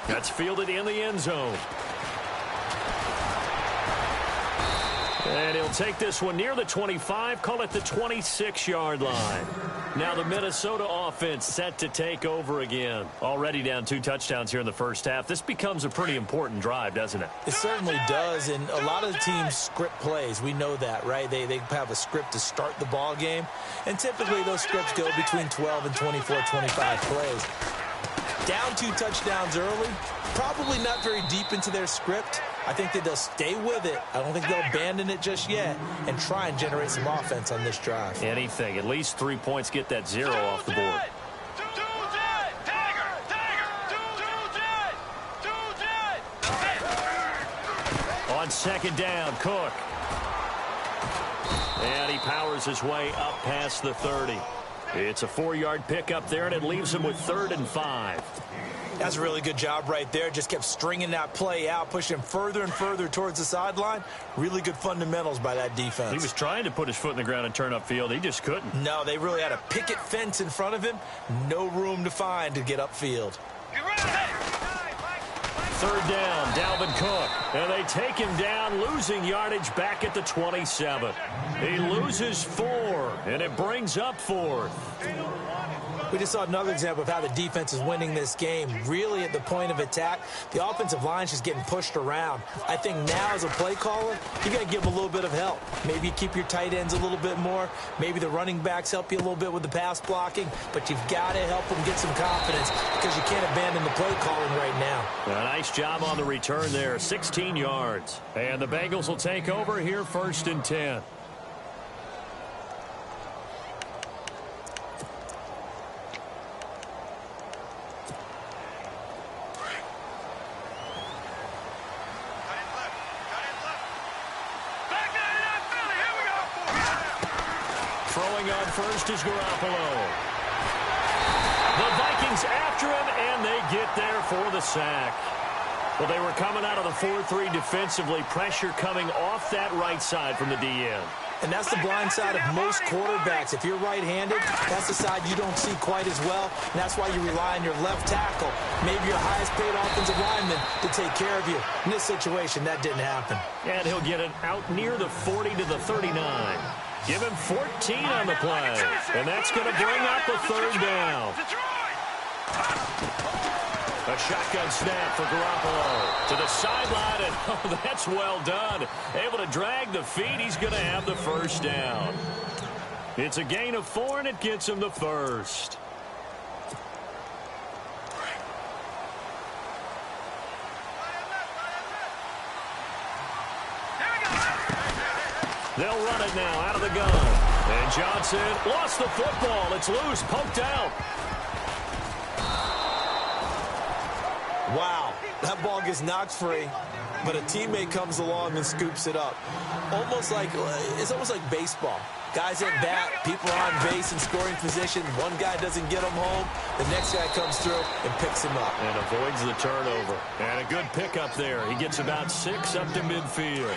That's fielded in the end zone. And he'll take this one near the 25, call it the 26-yard line. Now the Minnesota offense set to take over again. Already down 2 touchdowns here in the first half. This becomes a pretty important drive, doesn't it? It certainly does, and a lot of the teams script plays. We know that, right? They have a script to start the ball game, and typically those scripts go between 12 and 24, 25 plays. Down 2 touchdowns early, probably not very deep into their script. I think that they'll stay with it. I don't think they'll abandon it just yet and try and generate some offense on this drive. Anything. At least 3 points, get that 0 off the board. On second down, Cook. And he powers his way up past the 30. It's a 4-yard pickup there, and it leaves him with 3rd and 5. That's a really good job right there. Just kept stringing that play out, pushing him further and further towards the sideline. Really good fundamentals by that defense. He was trying to put his foot in the ground and turn upfield. He just couldn't. No, they really had a picket fence in front of him. No room to find to get upfield. 3rd down, Dalvin Cook. And they take him down, losing yardage back at the 27. He loses 4, and it brings up 4th. We just saw another example of how the defense is winning this game. Really at the point of attack, the offensive line's just getting pushed around. I think now as a play caller, you got to give them a little bit of help. Maybe you keep your tight ends a little bit more. Maybe the running backs help you a little bit with the pass blocking. But you've got to help them get some confidence because you can't abandon the play calling right now. A nice job on the return there, 16 yards. And the Bengals will take over here 1st and 10. Throwing on first is Garoppolo. The Vikings after him, and they get there for the sack. Well, they were coming out of the 4-3 defensively. Pressure coming off that right side from the DN. And that's the blind side of most quarterbacks. If you're right-handed, that's the side you don't see quite as well. And that's why you rely on your left tackle, maybe your highest-paid offensive lineman, to take care of you. In this situation, that didn't happen. And he'll get it out near the 40 to the 39. Give him 14 on the play. And that's going to bring up a 3rd down. A shotgun snap for Garoppolo to the sideline, and oh, that's well done. Able to drag the feet. He's going to have the 1st down. It's a gain of 4, and it gets him the 1st. They'll run it now out of the gun. And Johnson lost the football. It's loose, poked out. Wow, that ball gets knocked free, but a teammate comes along and scoops it up. It's almost like baseball. Guys at bat, people are on base in scoring position. One guy doesn't get him home. The next guy comes through and picks him up. And avoids the turnover. And a good pickup there. He gets about 6 up to midfield.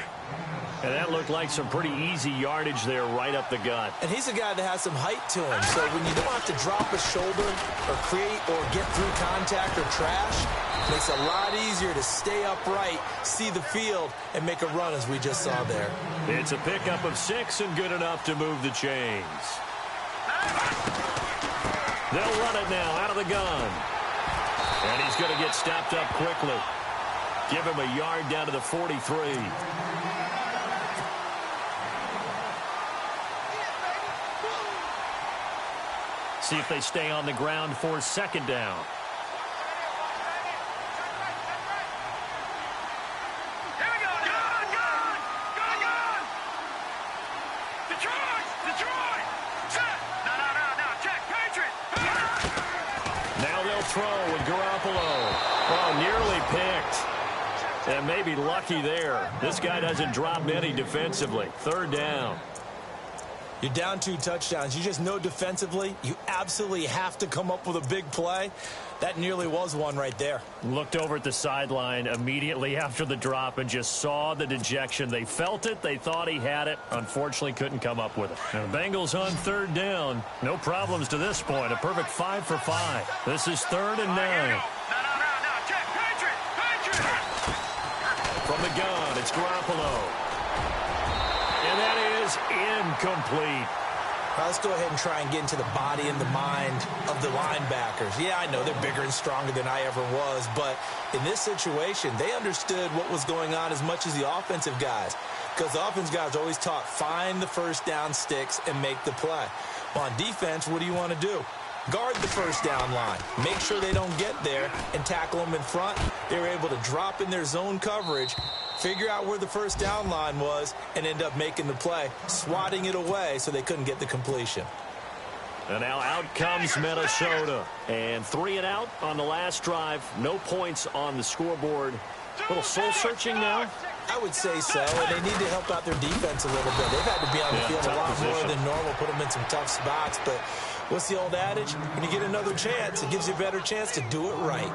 And that looked like some pretty easy yardage there right up the gut. And he's a guy that has some height to him. So when you don't have to drop a shoulder or create or get through contact or trash, it makes it a lot easier to stay upright, see the field, and make a run as we just saw there. It's a pickup of 6 and good enough to move the chains. They'll run it now out of the gun. And he's going to get stopped up quickly. Give him a yard down to the 43. See if they stay on the ground for 2nd down. Now they'll throw with Garoppolo. Oh, nearly picked. And maybe lucky there. This guy doesn't drop many defensively. 3rd down. You're down 2 touchdowns. You just know defensively you absolutely have to come up with a big play. That nearly was one right there. Looked over at the sideline immediately after the drop and just saw the dejection. They felt it. They thought he had it. Unfortunately, couldn't come up with it. And the Bengals on 3rd down. No problems to this point. A perfect 5 for 5. This is 3rd and 9. It's Garoppolo. And that is incomplete. Let's go ahead and try and get into the body and the mind of the linebackers. Yeah, I know they're bigger and stronger than I ever was, but in this situation, they understood what was going on as much as the offensive guys, because the offensive guys always taught, find the first down sticks and make the play. Well, on defense, what do you want to do? Guard the first down line. Make sure they don't get there and tackle them in front. They were able to drop in their zone coverage, figure out where the first down line was, and end up making the play, swatting it away so they couldn't get the completion. And now out comes Minnesota. And 3 and out on the last drive. No points on the scoreboard. A little soul-searching now? I would say so, and they need to help out their defense a little bit. They've had to be on the field a lot more than normal, put them in some tough spots. But what's the old adage? When you get another chance, it gives you a better chance to do it right.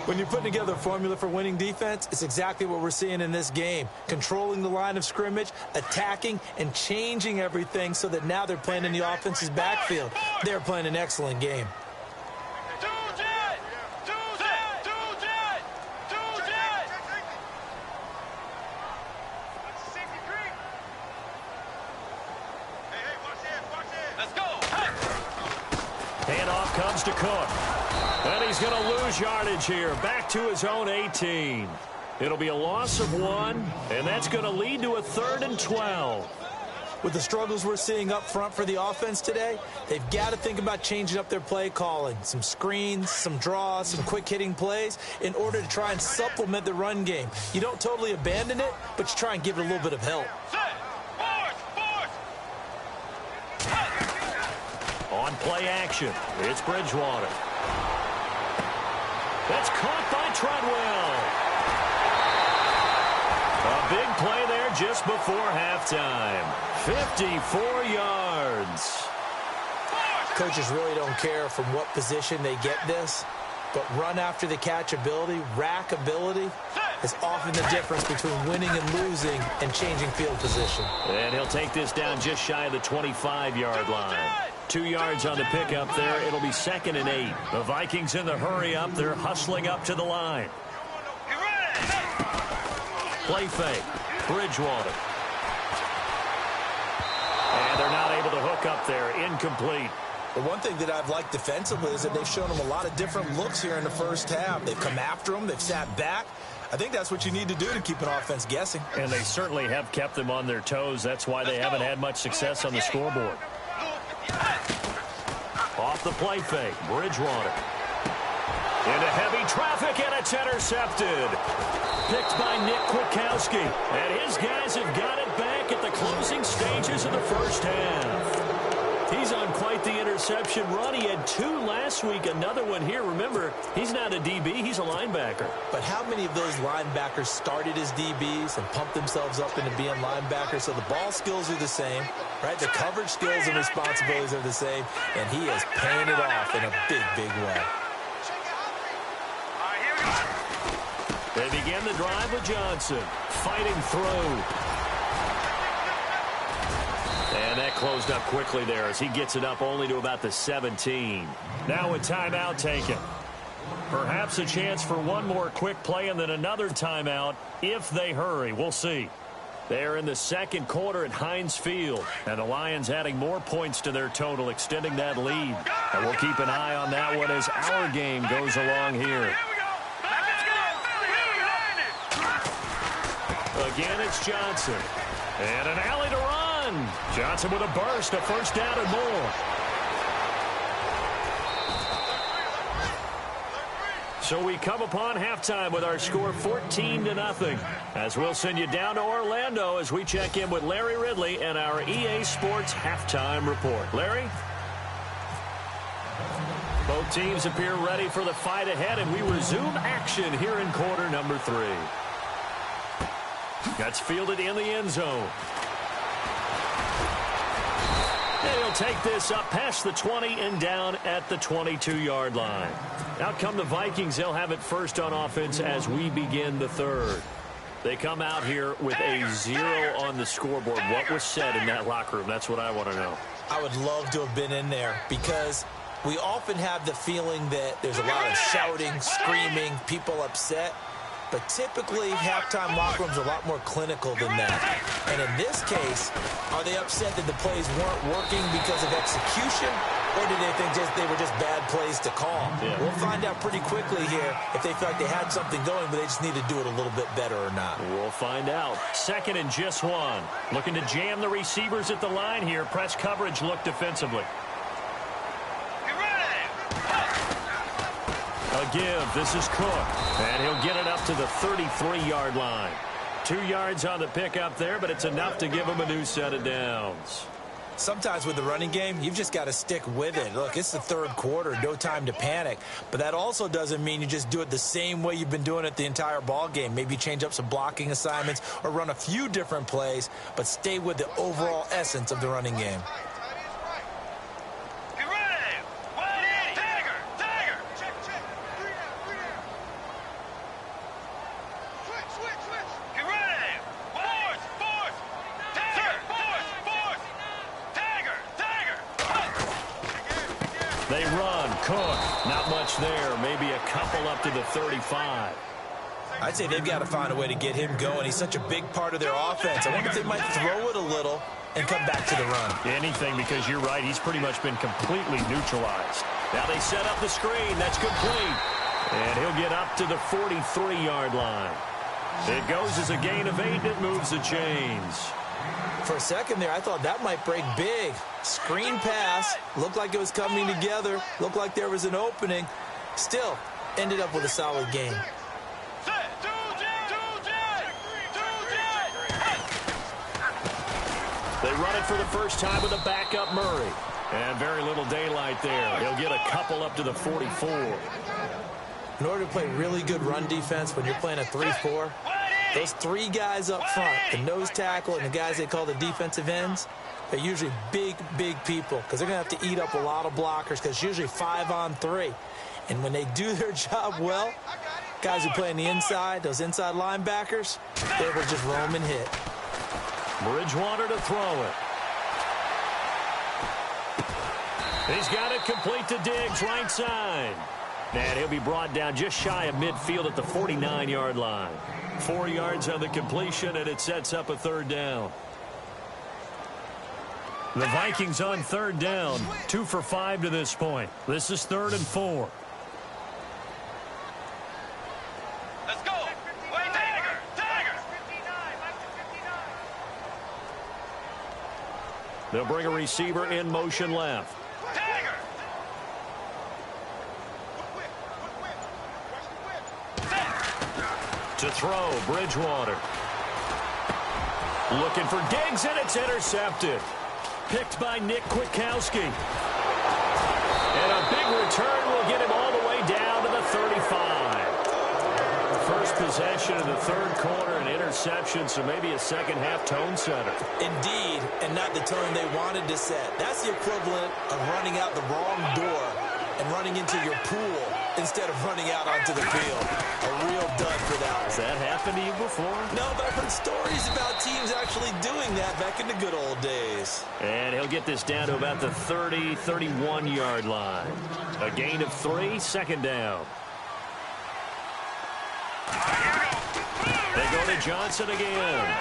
When you're putting together a formula for winning defense, it's exactly what we're seeing in this game. Controlling the line of scrimmage, attacking, and changing everything so that now they're playing in the offense's backfield. They're playing an excellent game. Handoff comes to Cook. And he's going to lose yardage here. Back to his own 18. It'll be a loss of 1, and that's going to lead to a 3rd and 12. With the struggles we're seeing up front for the offense today, they've got to think about changing up their play calling. Some screens, some draws, some quick-hitting plays in order to try and supplement the run game. You don't totally abandon it, but you try and give it a little bit of help. On play action, it's Bridgewater. That's caught by Treadwell. A big play there just before halftime. 54 yards. Coaches really don't care from what position they get this, but run after the catch ability, rack ability, is often the difference between winning and losing and changing field position. And he'll take this down just shy of the 25-yard line. 2 yards on the pickup there. It'll be 2nd and 8. The Vikings in the hurry up. They're hustling up to the line. Play fake. Bridgewater. And they're not able to hook up there. Incomplete. The one thing that I've liked defensively is that they've shown them a lot of different looks here in the first half. They've come after them. They've sat back. I think that's what you need to do to keep an offense guessing. And they certainly have kept them on their toes. That's why they haven't had much success on the scoreboard. Off the play fake, Bridgewater. Into heavy traffic, and it's intercepted. Picked by Nick Kwiatkowski. And his guys have got it back at the closing stages of the first half. He's on quite the interception run. He had 2 last week, another one here. Remember, he's not a DB, he's a linebacker. But how many of those linebackers started as DBs and pumped themselves up into being linebackers? So the ball skills are the same, right? The coverage skills and responsibilities are the same, and he is paying it off in a big, big way. They begin the drive with Johnson, fighting through. And that closed up quickly there as he gets it up only to about the 17. Now a timeout taken. Perhaps a chance for one more quick play and then another timeout if they hurry. We'll see. They're in the second quarter at Heinz Field, and the Lions adding more points to their total, extending that lead. And we'll keep an eye on that one as our game goes along here. Again, it's Johnson. And an alley to run. Johnson with a burst, a first down and more. So we come upon halftime with our score 14-0. As we'll send you down to Orlando as we check in with Larry Ridley and our EA Sports halftime report. Larry? Both teams appear ready for the fight ahead, and we resume action here in quarter number 3. That's fielded in the end zone. And he'll take this up past the 20 and down at the 22-yard line. Out come the Vikings. They'll have it first on offense as we begin the third. They come out here with a 0 on the scoreboard. What was said in that locker room? That's what I want to know. I would love to have been in there because we often have the feeling that there's a lot of shouting, screaming, people upset. but typically halftime locker rooms are a lot more clinical than that. And in this case, are they upset that the plays weren't working because of execution, or did they think they were just bad plays to call? Yeah. We'll find out pretty quickly here if they feel like they had something going, but they just need to do it a little bit better or not. We'll find out. 2nd and just 1. Looking to jam the receivers at the line here. Press coverage look defensively. A give. This is Cook. And he'll get it up to the 33-yard line. 2 yards on the pickup there, but it's enough to give him a new set of downs. Sometimes with the running game, you've just got to stick with it. Look, it's the 3rd quarter, no time to panic. But that also doesn't mean you just do it the same way you've been doing it the entire ball game. Maybe change up some blocking assignments or run a few different plays, but stay with the overall essence of the running game. They run. Cook. Not much there. Maybe a couple up to the 35. I'd say they've got to find a way to get him going. He's such a big part of their offense. I wonder if they might throw it a little and come back to the run. Anything, because you're right. He's pretty much been completely neutralized. Now they set up the screen. That's complete. And he'll get up to the 43-yard line. It goes as a gain of 8, and it moves the chains. For a second there, I thought that might break big. Screen pass. Looked like it was coming together. Looked like there was an opening. Still, ended up with a solid game. They run it for the first time with a backup Murray. And very little daylight there. He'll get a couple up to the 44. In order to play really good run defense when you're playing a 3-4, those 3 guys up front, the nose tackle and the guys they call the defensive ends, they're usually big, big people because they're going to have to eat up a lot of blockers because it's usually 5-on-3. And when they do their job well, guys who play on the inside, those inside linebackers, they will just roam and hit. Bridgewater to throw it. He's got it complete to Diggs, right side. And he'll be brought down just shy of midfield at the 49-yard line. 4 yards on the completion, and it sets up a 3rd down. The Vikings on 3rd down, 2 for 5 to this point. This is 3rd and 4. Let's go. Wait, Tiger. They'll bring a receiver in motion left. To throw, Bridgewater. Looking for Diggs, and it's intercepted. Picked by Nick Kwiatkowski. And a big return will get him all the way down to the 35. First possession of the 3rd quarter, an interception, so maybe a second-half tone setter. Indeed, and not the tone they wanted to set. That's the equivalent of running out the wrong door and running into your pool instead of running out onto the field. A real dud for that one. Has that happened to you before? No, but I've heard stories about teams actually doing that back in the good old days. And he'll get this down to about the 30, 31-yard line. A gain of 3, 2nd down. They go to Johnson again.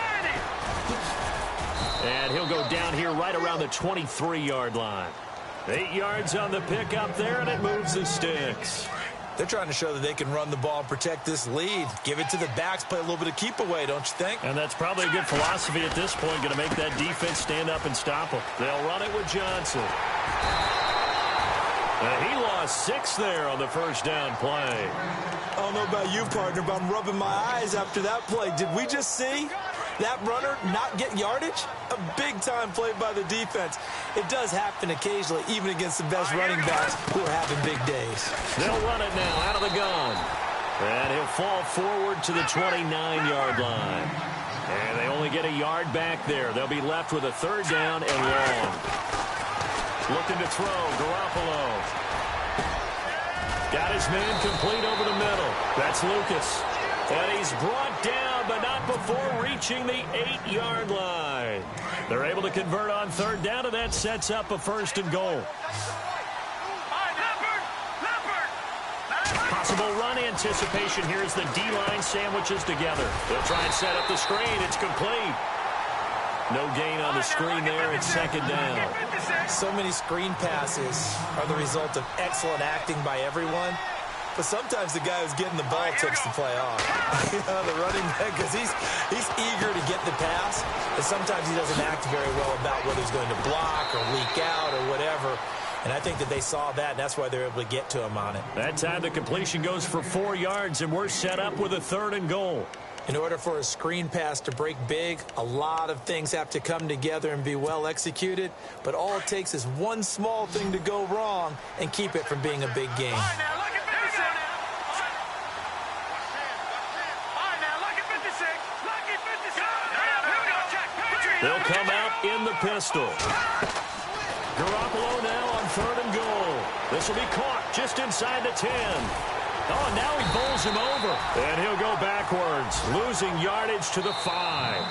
And he'll go down here right around the 23-yard line. 8 yards on the pickup there, and it moves the sticks. They're trying to show that they can run the ball and protect this lead. Give it to the backs, play a little bit of keep away, don't you think? And that's probably a good philosophy at this point, going to make that defense stand up and stop them. They'll run it with Johnson. And he lost 6 there on the first down play. I don't know about you, partner, but I'm rubbing my eyes after that play. Did we just see that runner not get yardage? A big-time play by the defense. It does happen occasionally, even against the best running backs who are having big days. They'll run it now out of the gun. And he'll fall forward to the 29-yard line. And they only get a yard back there. They'll be left with a 3rd down and long. Looking to throw, Garoppolo. Got his man complete over the middle. That's Lucas. And he's brought down, but not before reaching the 8-yard line. They're able to convert on 3rd down, and that sets up a 1st and goal. Possible run anticipation here as the D-line sandwiches together. They'll try and set up the screen. It's complete. No gain on the screen there. It's second down. So many screen passes are the result of excellent acting by everyone. But sometimes the guy who's getting the ball takes the play off. The running back, because he's eager to get the pass, and sometimes he doesn't act very well about whether he's going to block or leak out or whatever. And I think that they saw that, and that's why they're able to get to him on it. That time the completion goes for 4 yards, and we're set up with a 3rd and goal. In order for a screen pass to break big, a lot of things have to come together and be well executed. But all it takes is one small thing to go wrong and keep it from being a big game. They'll come out in the pistol. Garoppolo now on 3rd and goal. This will be caught just inside the 10. Oh, now he bowls him over. And he'll go backwards, losing yardage to the 5.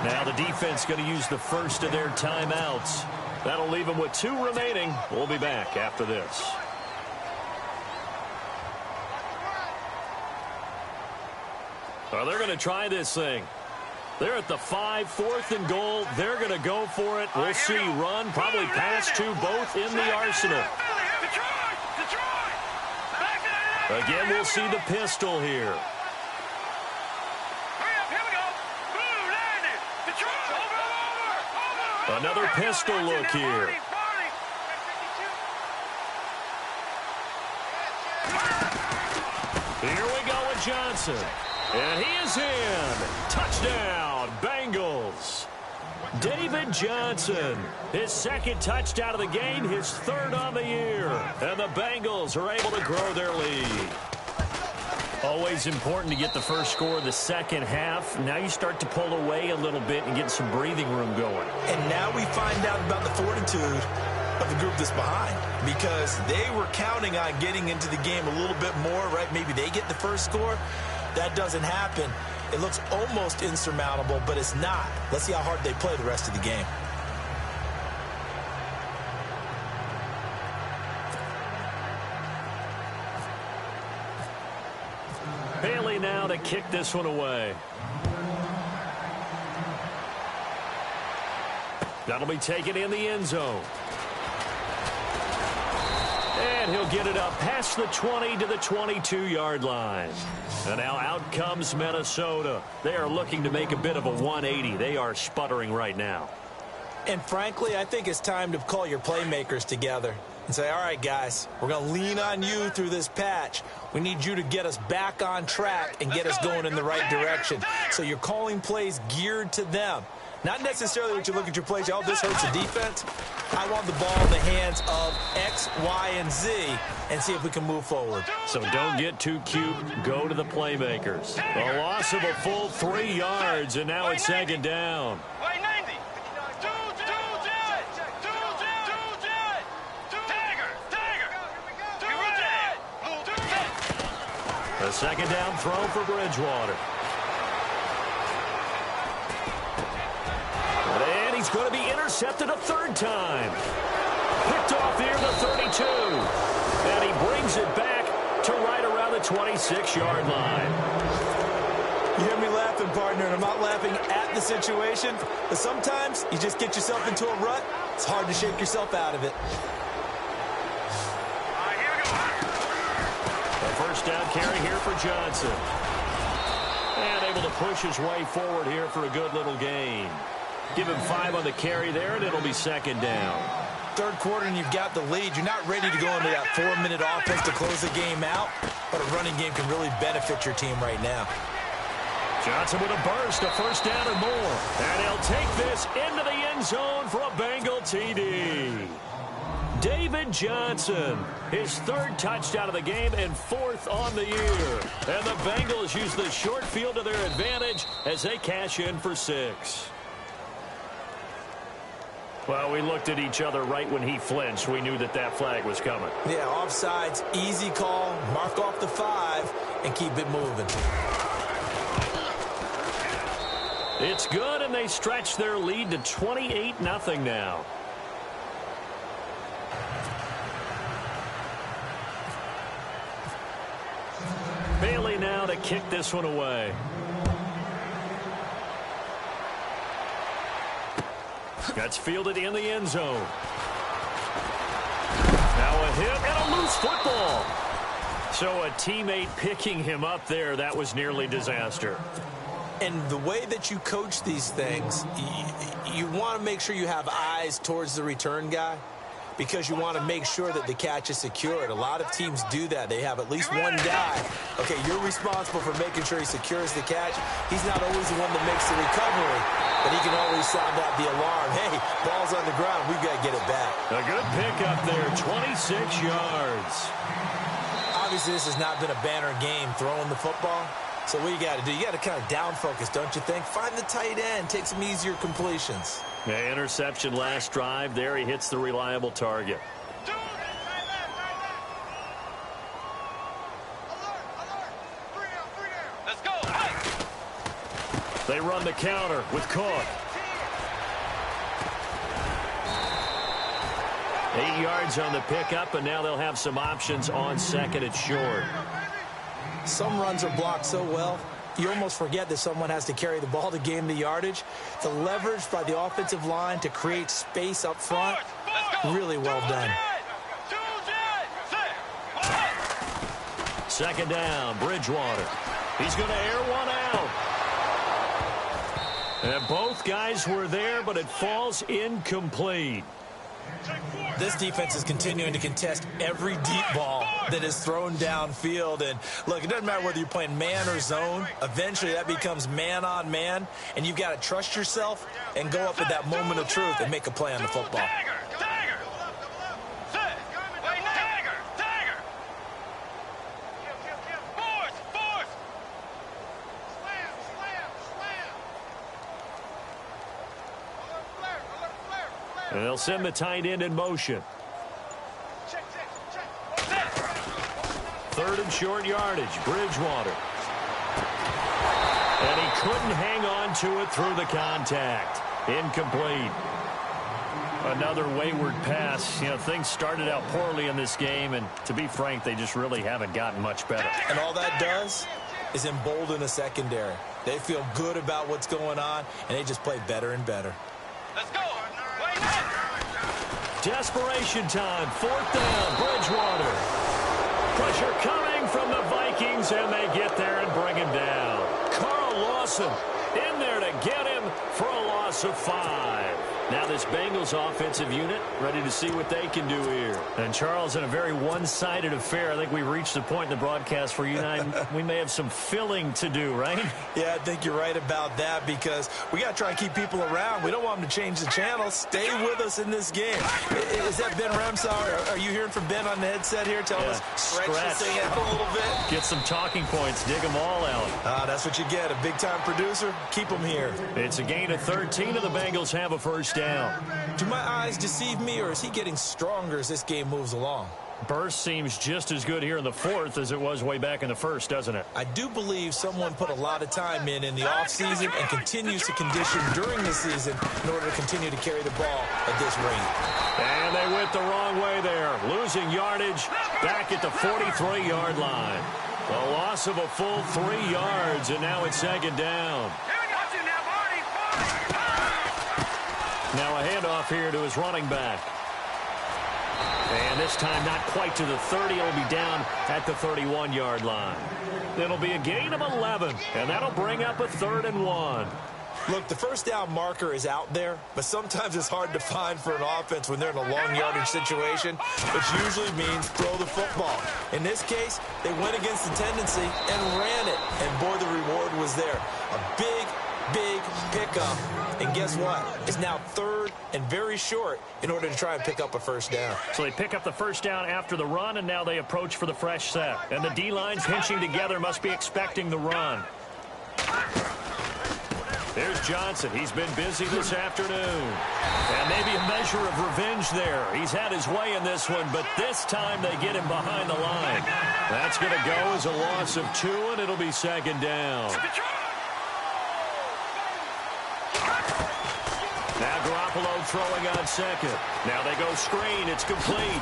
Now the defense going to use the first of their timeouts. That'll leave them with 2 remaining. We'll be back after this. Well, they're going to try this thing. They're at the 5, 4th and goal. They're going to go for it. We'll see run, probably pass to both in the arsenal. Again, we'll see the pistol here. Another pistol look here. Here we go with Johnson. And he is in. Touchdown, Bengals. David Johnson, his 2nd touchdown of the game, his 3rd on the year. And the Bengals are able to grow their lead. Always important to get the first score of the second half. Now you start to pull away a little bit and get some breathing room going. And now we find out about the fortitude of the group that's behind, because they were counting on getting into the game a little bit more, right? Maybe they get the first score. That doesn't happen. It looks almost insurmountable, but it's not. Let's see how hard they play the rest of the game. Haley now to kick this one away. That'll be taken in the end zone. And he'll get it up past the 20 to the 22-yard line. And now out comes Minnesota. They are looking to make a bit of a 180. They are sputtering right now. And frankly, I think it's time to call your playmakers together and say, all right, guys, we're going to lean on you through this patch. We need you to get us back on track and get us going in the right direction. So you're calling plays geared to them. Not necessarily that you look at your plays, oh, this hurts the defense. I want the ball in the hands of X, Y, and Z and see if we can move forward. So don't get too cute. Go to the playmakers. A loss of a full 3 yards, and now it's second down. A second down throw for Bridgewater. And he's going to be intercepted a 3rd time. Picked off near the 32. And he brings it back to right around the 26-yard line. You hear me laughing, partner, and I'm not laughing at the situation, but sometimes you just get yourself into a rut. It's hard to shake yourself out of it. First down carry here for Johnson. And able to push his way forward here for a good little gain. Give him 5 on the carry there, and it'll be second down. 3rd quarter, and you've got the lead. You're not ready to go into that 4-minute offense to close the game out, but a running game can really benefit your team right now. Johnson with a burst, a first down and more. And he'll take this into the end zone for a Bengal TD. David Johnson, his 3rd touchdown of the game and 4th on the year. And the Bengals use the short field to their advantage as they cash in for 6. Well, we looked at each other right when he flinched. We knew that that flag was coming. Yeah, offsides, easy call, mark off the 5, and keep it moving. It's good, and they stretch their lead to 28-0 now. Bailey now to kick this one away. That's fielded in the end zone. Now a hit and a loose football. So a teammate picking him up there, that was nearly disaster. And the way that you coach these things, you want to make sure you have eyes towards the return guy because you want to make sure that the catch is secured. A lot of teams do that. They have at least one guy. Okay, you're responsible for making sure he secures the catch. He's not always the one that makes the recovery, but he can always sound out the alarm. Hey, ball's on the ground. We've got to get it back. A good pickup there, 26 yards. Obviously, this has not been a banner game throwing the football. So what you got to do, you got to kind of down focus, don't you think? Find the tight end, take some easier completions. Yeah, interception last drive. There he hits the reliable target. Let's go. They run the counter with Cook. 8 yards on the pickup, and now they'll have some options on second and short. Some runs are blocked so well, you almost forget that someone has to carry the ball to gain the yardage. The leverage by the offensive line to create space up front, really well done. Second down, Bridgewater. He's going to air one out. And both guys were there, but it falls incomplete. This defense is continuing to contest every deep ball that is thrown downfield. And, look, it doesn't matter whether you're playing man or zone. Eventually, that becomes man on man. And you've got to trust yourself and go up at that moment of truth and make a play on the football. And they'll send the tight end in motion. Third and short yardage, Bridgewater. And he couldn't hang on to it through the contact. Incomplete. Another wayward pass. You know, things started out poorly in this game, and to be frank, they just really haven't gotten much better. And all that does is embolden a secondary. They feel good about what's going on, and they just play better and better. Let's go. Desperation time. Fourth down, Bridgewater. Pressure coming from the Vikings, and they get there and bring him down. Carl Lawson in there to get him for a loss of 5. Now this Bengals offensive unit ready to see what they can do here. And Charles, in a very one-sided affair, I think we've reached the point in the broadcast where you and I, we may have some filling to do, right? Yeah, I think you're right about that because we got to try and keep people around. We don't want them to change the channel. Stay with us in this game. Is that Ben Ramsauer? Are you hearing from Ben on the headset here? Telling us stretch this thing out a little bit. Get some talking points. Dig them all out. That's what you get. A big-time producer. Keep them here. It's a gain of 13, and the Bengals have a first down. Do my eyes deceive me, or is he getting stronger as this game moves along? Burst seems just as good here in the fourth as it was way back in the first, doesn't it? I do believe someone put a lot of time in the offseason and continues to condition during the season in order to continue to carry the ball at this rate. And they went the wrong way there, losing yardage back at the 43-yard line. A loss of a full 3 yards, and now it's second down. Now a handoff here to his running back. And this time not quite to the 30. It'll be down at the 31-yard line. It'll be a gain of 11, and that'll bring up a 3rd and 1. Look, the first down marker is out there, but sometimes it's hard to find for an offense when they're in a long yardage situation, which usually means throw the football. In this case, they went against the tendency and ran it, and boy, the reward was there. A big pickup, and guess what? It's now 3rd and very short in order to try and pick up a first down. So they pick up the first down after the run, and now they approach for the fresh set. And the D-lines pinching together must be expecting the run. There's Johnson. He's been busy this afternoon. And maybe a measure of revenge there. He's had his way in this one, but this time they get him behind the line. That's going to go as a loss of 2, and it'll be second down. Now Garoppolo throwing on second. Now they go screen. It's complete.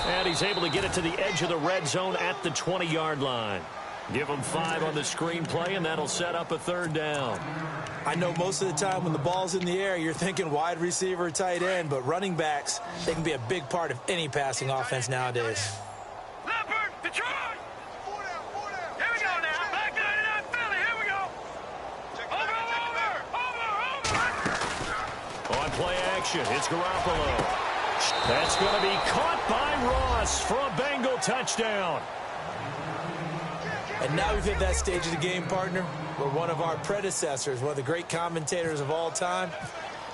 And he's able to get it to the edge of the red zone at the 20-yard line. Give them 5 on the screenplay, and that'll set up a 3rd down. I know most of the time when the ball's in the air, you're thinking wide receiver, tight end, but running backs, they can be a big part of any passing offense nowadays. Leopard, Detroit! Here we go now. Back 99 Philly. Here we go. Over. On play action, it's Garoppolo. That's going to be caught by Ross for a Bengal touchdown. And now we've hit that stage of the game, partner, where one of our predecessors, one of the great commentators of all time,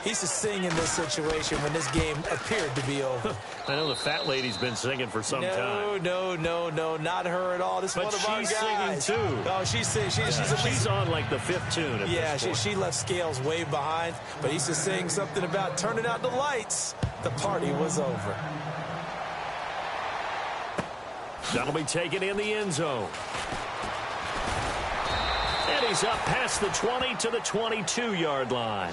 he used to sing in this situation when this game appeared to be over. I know the fat lady's been singing for some time. No, not her at all. This is one of our guys. But she's singing, too. Oh, she's singing. She's on, like, the 5th tune at this point. She left Scales way behind, but he used to sing something about turning out the lights. The party was over. That'll be taken in the end zone. And he's up past the 20 to the 22-yard line.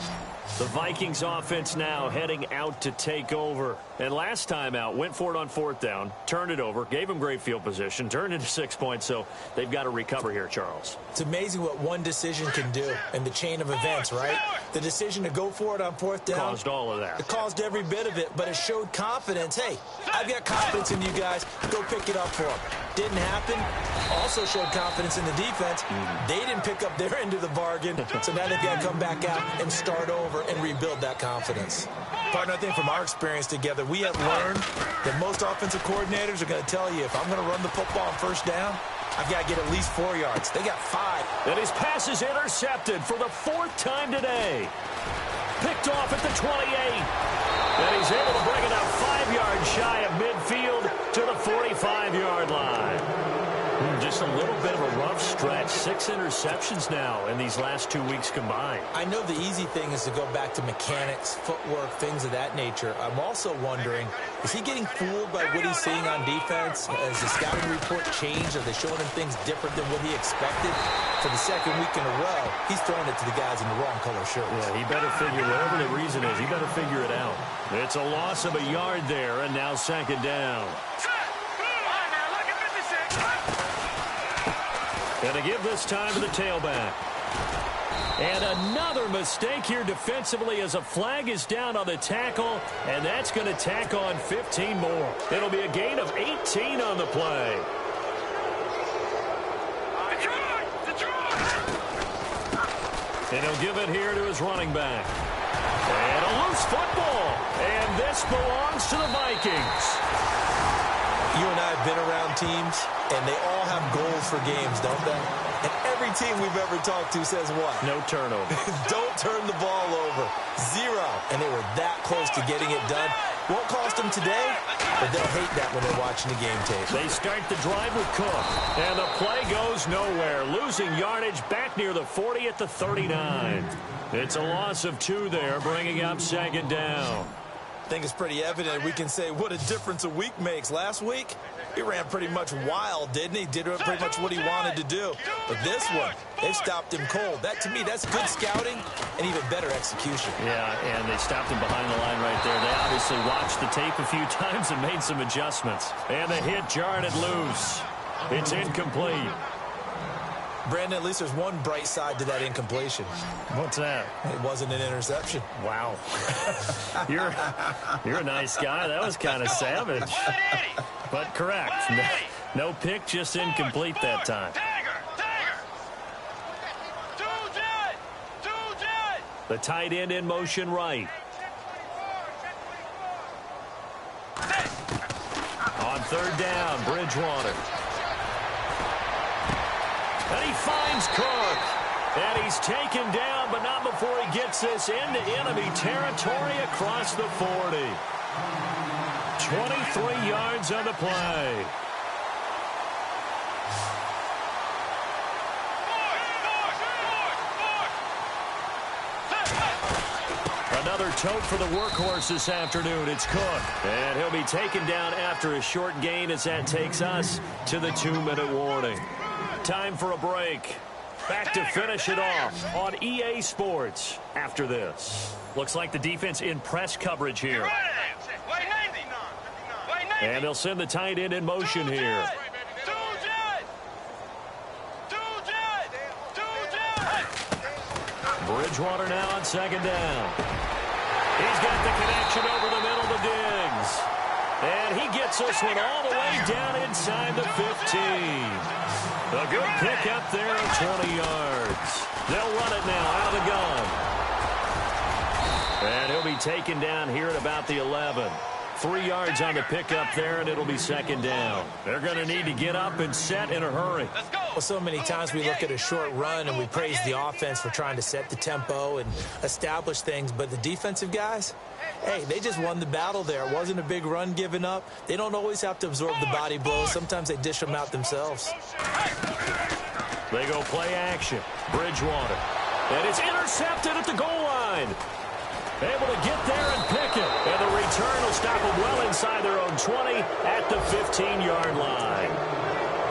The Vikings offense now heading out to take over. And last time out, went for it on 4th down, turned it over, gave them great field position, turned into 6 points, so they've got to recover here, Charles. It's amazing what one decision can do in the chain of events, right? The decision to go for it on 4th down. Caused all of that. It caused every bit of it, but it showed confidence. Hey, I've got confidence in you guys. Go pick it up for them. Didn't happen. Also showed confidence in the defense. They didn't pick up their end of the bargain, so now they've got to come back out and start over and rebuild that confidence. Partner, I think from our experience together, we have learned that most offensive coordinators are going to tell you, if I'm going to run the football on 1st down, I've got to get at least 4 yards. They got 5. And his pass is intercepted for the 4th time today. Picked off at the 28. And he's able to bring it up 5 yards shy of midfield to the 45-yard line. Just a little bit of a rough stretch. 6 interceptions now in these last 2 weeks combined. I know the easy thing is to go back to mechanics, footwork, things of that nature. I'm also wondering, is he getting fooled by what he's seeing on defense? Has the scouting report changed? Are they showing him things different than what he expected? For the 2nd week in a row, he's throwing it to the guys in the wrong color shirts. Yeah, he better figure, whatever the reason is, he better figure it out. It's a loss of a yard there, and now 2nd down. And to give this time to the tailback. And another mistake here defensively as a flag is down on the tackle, and that's going to tack on 15 more. It'll be a gain of 18 on the play. And he'll give it here to his running back. And a loose football. And this belongs to the Vikings. You and I have been around teams, and they all have goals for games, don't they? And every team we've ever talked to says what? No turnover. Don't turn the ball over. 0. And they were that close to getting it done. Won't cost them today, but they'll hate that when they're watching the game tape. They start the drive with Cook, and the play goes nowhere. Losing yardage back near the 40 at the 39. It's a loss of 2 there, bringing up 2nd down. I think it's pretty evident. We can say what a difference a week makes. Last week, he ran pretty much wild, didn't he? Did pretty much what he wanted to do. But this one, they've stopped him cold. That, to me, that's good scouting and even better execution. Yeah, and they stopped him behind the line right there. They obviously watched the tape a few times and made some adjustments. And the hit jarred it loose. It's incomplete. Brandon, at least there's one bright side to that incompletion. What's that? It wasn't an interception. Wow. You're a nice guy. That was kind of savage. But correct. No pick, just incomplete that time. The tight end in motion right. On 3rd down, Bridgewater. And he finds Cook. And he's taken down, but not before he gets this into enemy territory across the 40. 23 yards on the play. Another tote for the workhorse this afternoon. It's Cook. And he'll be taken down after a short gain as that takes us to the 2-minute warning. Time for a break. Back to finish it off on EA Sports after this. Looks like the defense in press coverage here. And they'll send the tight end in motion here. Bridgewater now on second down. He's got the connection over the middle to Diggs. And he gets this one all the way down inside the 15. A good pickup there of 20 yards. They'll run it now out of the gun. And he'll be taken down here at about the 11. 3 yards on the pickup there, and it'll be second down. They're going to need to get up and set in a hurry. Well, so many times we look at a short run and we praise the offense for trying to set the tempo and establish things, but the defensive guys, hey, they just won the battle there. It wasn't a big run given up. They don't always have to absorb the body blows. Sometimes they dish them out themselves. They go play action. Bridgewater. And it's intercepted at the goal line. Able to get there and pick it. And the return will stop them well inside their own 20 at the 15-yard line.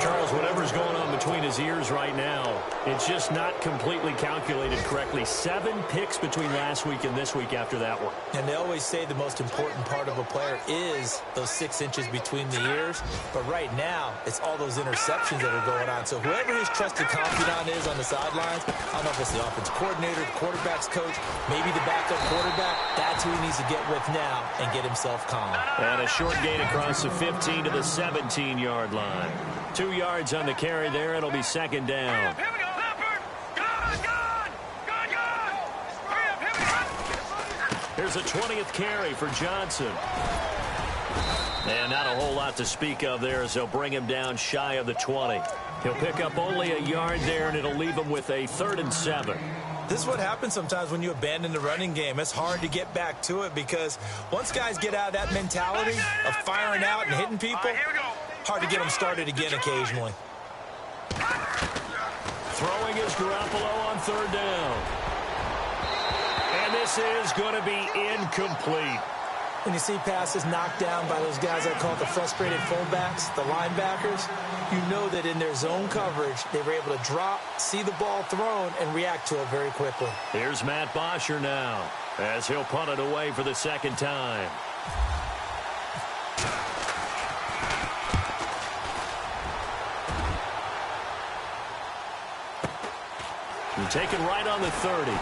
Charles, whatever's going on between his ears right now, it's just not completely calculated correctly. 7 picks between last week and this week after that one. And they always say the most important part of a player is those 6 inches between the ears. But right now, it's all those interceptions that are going on. So whoever his trusted confidant is on the sidelines, I don't know if it's the offensive coordinator, the quarterback's coach, maybe the backup quarterback, that's who he needs to get with now and get himself calm. And a short gain across the 15 to the 17-yard line. 2 yards on the carry there. It'll be second down. Here we go, Leopard! Gone! Hurry up, here we go! Here's a 20th carry for Johnson. And not a whole lot to speak of there as they'll bring him down shy of the 20. He'll pick up only a yard there, and it'll leave him with a 3rd and 7. This is what happens sometimes when you abandon the running game. It's hard to get back to it because once guys get out of that mentality of firing out and hitting people, hard to get them started again occasionally. Throwing is Garoppolo on 3rd down. And this is going to be incomplete. When you see passes knocked down by those guys I call the frustrated fullbacks, the linebackers, you know that in their zone coverage, they were able to drop, see the ball thrown, and react to it very quickly. Here's Matt Bosher now as he'll punt it away for the second time. And taken right on the 30.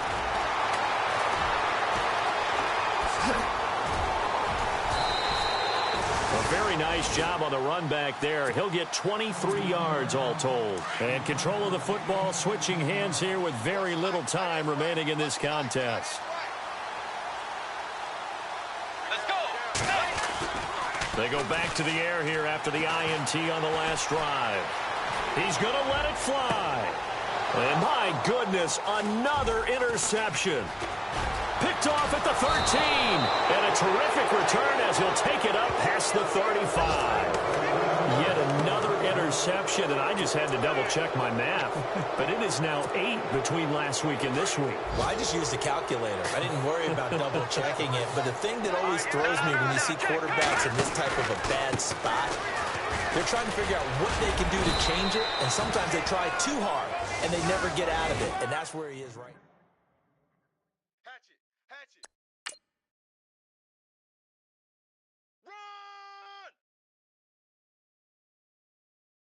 A very nice job on the run back there. He'll get 23 yards all told. And control of the football switching hands here with very little time remaining in this contest. Let's go! They go back to the air here after the INT on the last drive. He's going to let it fly. And my goodness, another interception. Picked off at the 13. And a terrific return as he'll take it up past the 35. Yet another interception, and I just had to double-check my math. But it is now 8 between last week and this week. Well, I just used a calculator. I didn't worry about double-checking it. But the thing that always throws me when you see quarterbacks in this type of a bad spot, they're trying to figure out what they can do to change it, and sometimes they try too hard, and they never get out of it. And that's where he is right now.